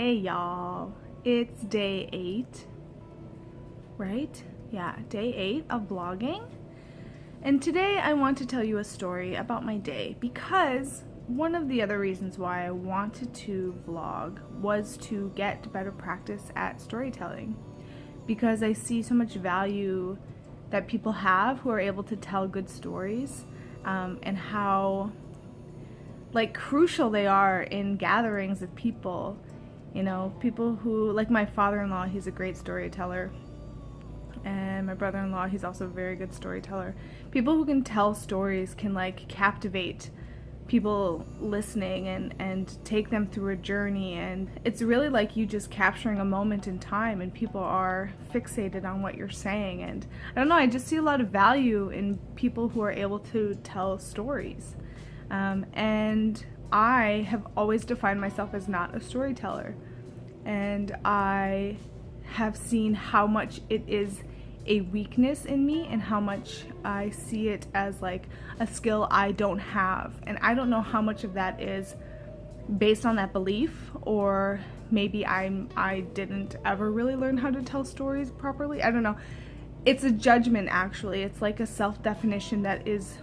Hey y'all, it's day 8, right? Yeah, day 8 of vlogging. And today I want to tell you a story about my day because one of the other reasons why I wanted to vlog was to get better practice at storytelling, because I see so much value that people have who are able to tell good stories, and how crucial they are in gatherings of people. You know, people who, like my father-in-law, he's a great storyteller, and my brother-in-law, he's also a very good storyteller. People who can tell stories can captivate people listening and take them through a journey, and it's really like you just capturing a moment in time, and people are fixated on what you're saying. And I don't know, I just see a lot of value in people who are able to tell stories. And I have always defined myself as not a storyteller, and I have seen how much it is a weakness in me and how much I see it as like a skill I don't have. And I don't know how much of that is based on that belief, or maybe I didn't ever really learn how to tell stories properly. I don't know. It's a judgment, actually. It's like a self-definition that is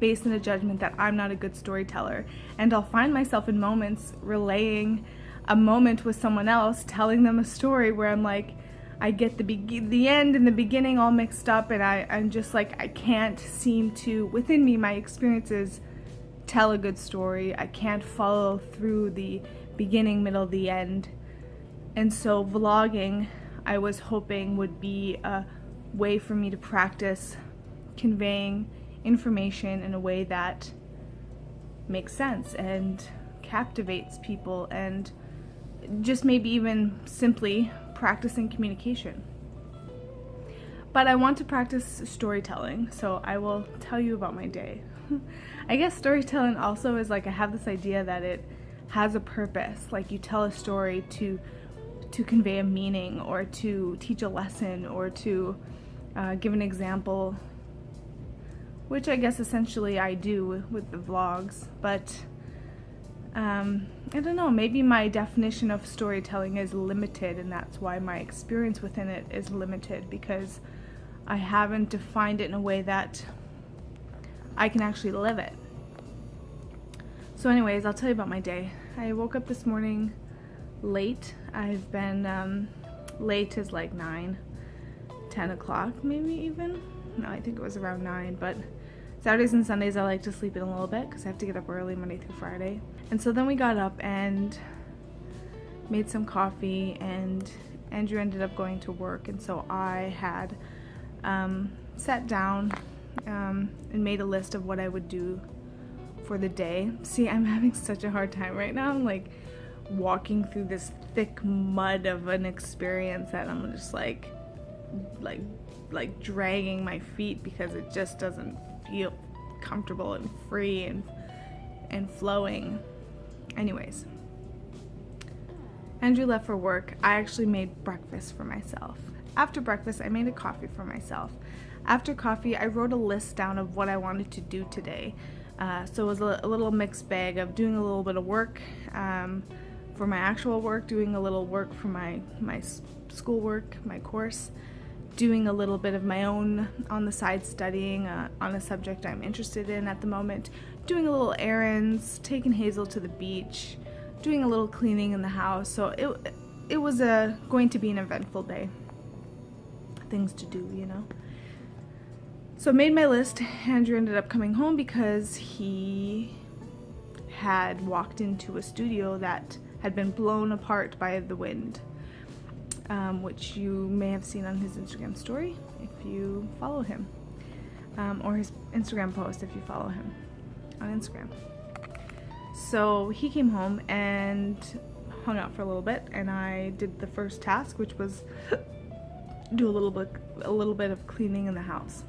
based in a judgment that I'm not a good storyteller. And I'll find myself in moments relaying a moment with someone else, telling them a story where I'm like, I get the end and the beginning all mixed up, and I'm just like, I can't seem to, within me, my experiences, tell a good story. I can't follow through the beginning, middle, the end. And so vlogging, I was hoping, would be a way for me to practice conveying information in a way that makes sense and captivates people, and just maybe even simply practicing communication. But I want to practice storytelling, so I will tell you about my day. I guess storytelling also is like, I have this idea that it has a purpose. Like, you tell a story to convey a meaning, or to teach a lesson, or to give an example, which I guess essentially I do with the vlogs. But I don't know, maybe my definition of storytelling is limited, and that's why my experience within it is limited, because I haven't defined it in a way that I can actually live it. So anyways, I'll tell you about my day. I woke up this morning late. I've been late as like 9, 10 o'clock maybe even. No, I think it was around 9, but Saturdays and Sundays I like to sleep in a little bit because I have to get up early Monday through Friday. And so then we got up and made some coffee, and Andrew ended up going to work, and so I had sat down and made a list of what I would do for the day. See, I'm having such a hard time right now. I'm like walking through this thick mud of an experience that I'm just like dragging my feet, because it just doesn't feel comfortable and free and flowing. Anyways, Andrew left for work. I actually made breakfast for myself. After breakfast, I made a coffee for myself. After coffee, I wrote a list down of what I wanted to do today. So it was a little mixed bag of doing a little bit of work for my actual work, doing a little work for my schoolwork, my course, doing a little bit of my own on the side studying on a subject I'm interested in at the moment, doing a little errands, taking Hazel to the beach, doing a little cleaning in the house. So it was going to be an eventful day. Things to do, you know. So I made my list. Andrew ended up coming home because he had walked into a studio that had been blown apart by the wind, which you may have seen on his Instagram story if you follow him, or his Instagram post if you follow him on Instagram. So he came home and hung out for a little bit, and I did the first task, which was do a little bit of cleaning in the house.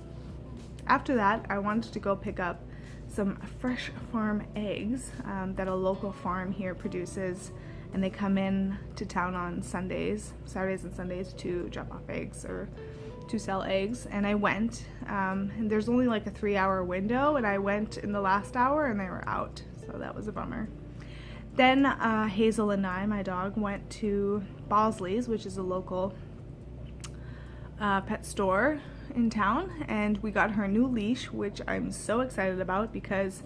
After that, I wanted to go pick up some fresh farm eggs that a local farm here produces, and they come in to town on Saturdays and Sundays to drop off eggs or to sell eggs. And I went, and there's only like a 3-hour window, and I went in the last hour and they were out, so that was a bummer. Then Hazel and I, my dog, went to Bosley's, which is a local pet store in town, and we got her a new leash, which I'm so excited about because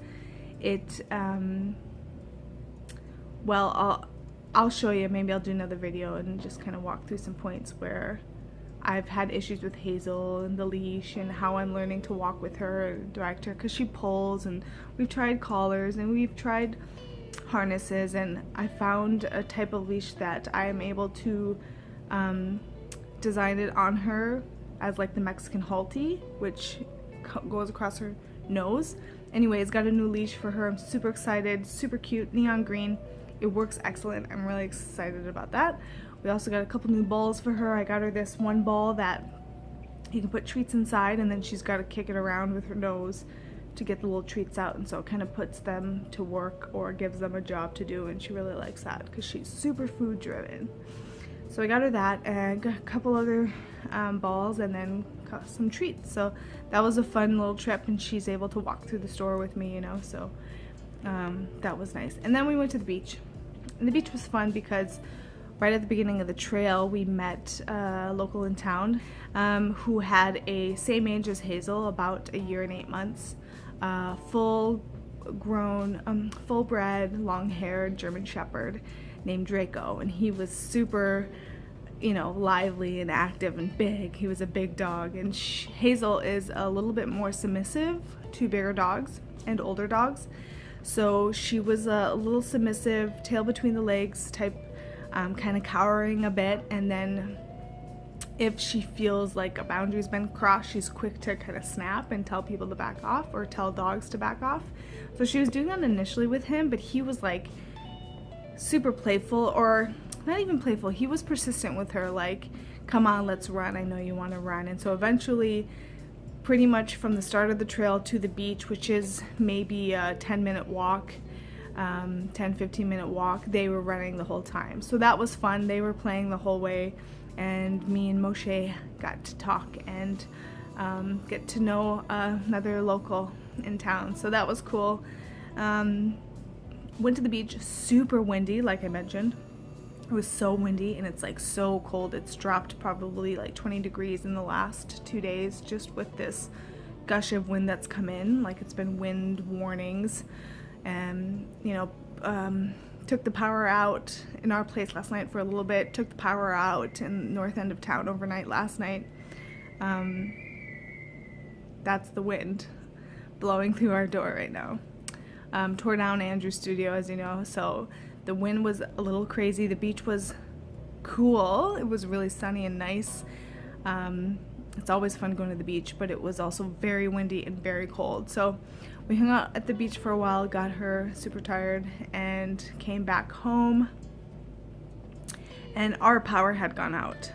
it, well, I'll show you. Maybe I'll do another video and just kind of walk through some points where I've had issues with Hazel and the leash and how I'm learning to walk with her and direct her, because she pulls, and we've tried collars and we've tried harnesses, and I found a type of leash that I am able to design it on her as like the Mexican halty, which goes across her nose. Anyways, got a new leash for her. I'm super excited, super cute, neon green. It works excellent. I'm really excited about that. We also got a couple new balls for her. I got her this one ball that you can put treats inside, and then she's got to kick it around with her nose to get the little treats out, and so it kind of puts them to work or gives them a job to do, and she really likes that because she's super food driven. So I got her that, and got a couple other balls, and then got some treats. So that was a fun little trip, and she's able to walk through the store with me, you know, so that was nice. And then we went to the beach, and the beach was fun because right at the beginning of the trail we met a local in town who had a same age as Hazel, about a year and 8 months, full grown, full bred, long haired German Shepherd named Draco, and he was super, you know, lively and active and big. He was a big dog, and Hazel is a little bit more submissive to bigger dogs and older dogs, so she was a little submissive, tail between the legs type, kind of cowering a bit, and then if she feels like a boundary's been crossed, she's quick to kind of snap and tell people to back off or tell dogs to back off. So she was doing that initially with him, but he was like super playful, or not even playful, he was persistent with her, like, come on, let's run, I know you want to run. And so eventually, pretty much from the start of the trail to the beach, which is maybe a 10-minute walk, 10-15 minute walk, they were running the whole time. So that was fun. They were playing the whole way, and me and Moshe got to talk and get to know another local in town, so that was cool. Went to the beach, super windy, like I mentioned. It was so windy, and it's like so cold. It's dropped probably like 20 degrees in the last 2 days just with this gush of wind that's come in. Like, it's been wind warnings, and you know, took the power out in our place last night for a little bit, took the power out in the north end of town overnight last night. That's the wind blowing through our door right now. Tore down Andrew's studio, as you know, so the wind was a little crazy. The beach was cool. It was really sunny and nice. It's always fun going to the beach, but it was also very windy and very cold. So we hung out at the beach for a while, got her super tired, and came back home. And our power had gone out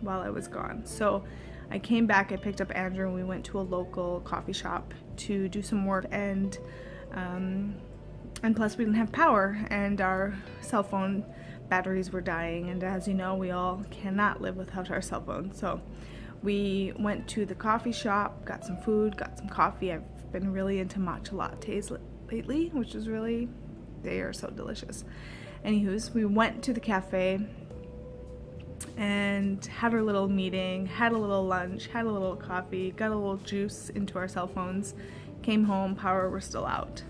while I was gone. So I came back, I picked up Andrew, and we went to a local coffee shop to do some work, and plus we didn't have power, and our cell phone batteries were dying, and as you know, we all cannot live without our cell phones. So we went to the coffee shop, got some food, got some coffee. I've been really into matcha lattes lately, which is really, they are so delicious. Anywho's, we went to the cafe and had our little meeting, had a little lunch, had a little coffee, got a little juice into our cell phones, came home, power was still out.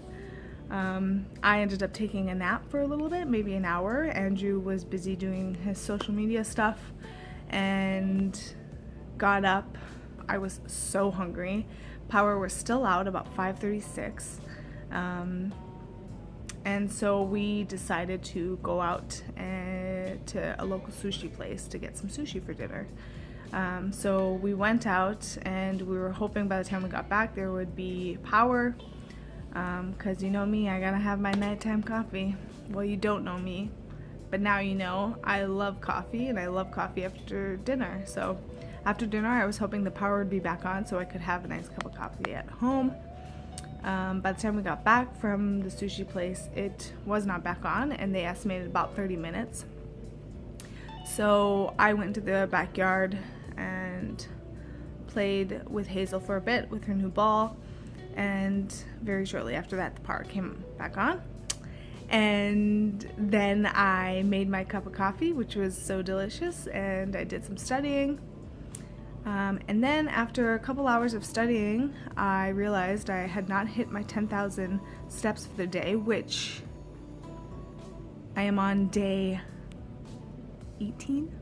I ended up taking a nap for a little bit, maybe an hour. Andrew was busy doing his social media stuff and got up. I was so hungry. Power was still out, about 5:36. And so we decided to go out to a local sushi place to get some sushi for dinner. So we went out, and we were hoping by the time we got back there would be power, because you know me, I gotta have my nighttime coffee. Well, you don't know me, but now you know. I love coffee, and I love coffee after dinner. So after dinner, I was hoping the power would be back on so I could have a nice cup of coffee at home. By the time we got back from the sushi place, it was not back on, and they estimated about 30 minutes. So I went into the backyard and played with Hazel for a bit with her new ball, and very shortly after that the power came back on. And then I made my cup of coffee, which was so delicious, and I did some studying. And then after a couple hours of studying, I realized I had not hit my 10,000 steps for the day, which I am on day 18.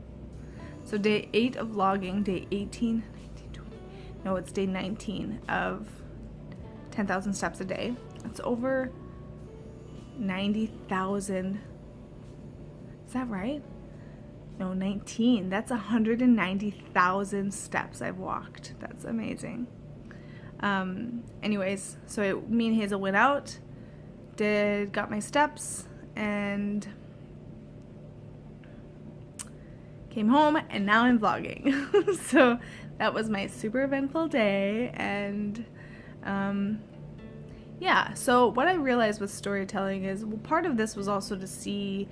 So day 8 of vlogging, day 18, 19, 20, no, it's day 19 of 10,000 steps a day. It's over 90,000. Is that right? No, 19. That's 190,000 steps I've walked. That's amazing. Anyways, so me and Hazel went out, got my steps, and came home, and now I'm vlogging. So that was my super eventful day, and yeah, so what I realized with storytelling is, well, part of this was also to see,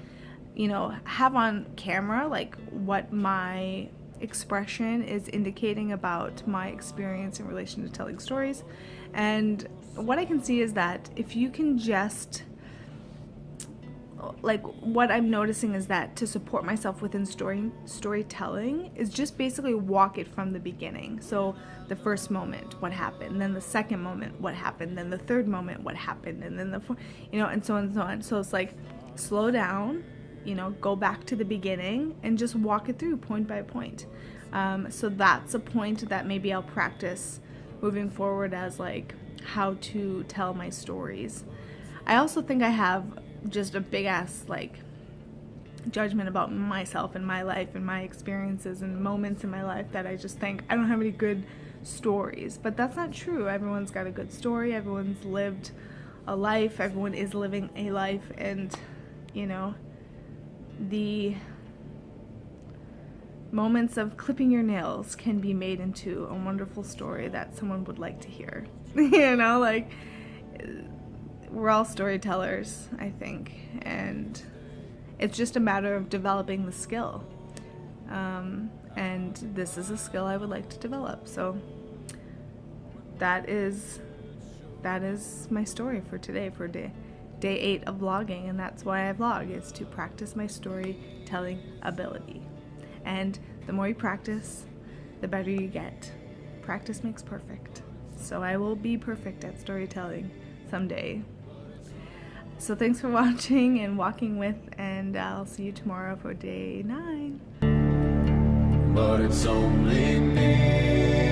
you know, have on camera like what my expression is indicating about my experience in relation to telling stories. And what I can see is that if you can just, like, what I'm noticing is that to support myself within storytelling is just basically walk it from the beginning. So the first moment, what happened, then the second moment, what happened, then the third moment, what happened, and then the fourth, you know, and so on and so on. So it's like, slow down, you know, go back to the beginning and just walk it through point by point. So that's a point that maybe I'll practice moving forward as like how to tell my stories. I also think I have just a big ass like judgment about myself and my life and my experiences and moments in my life that I just think I don't have any good stories. But that's not true. Everyone's got a good story. Everyone's lived a life. Everyone is living a life, and you know, the moments of clipping your nails can be made into a wonderful story that someone would like to hear. You know, like, we're all storytellers, I think, and it's just a matter of developing the skill. And this is a skill I would like to develop. So that is my story for today, for day 8 of vlogging, and that's why I vlog, is to practice my storytelling ability. And the more you practice, the better you get. Practice makes perfect. So I will be perfect at storytelling someday. So thanks for watching and walking with, and I'll see you tomorrow for day 9. But it's only me.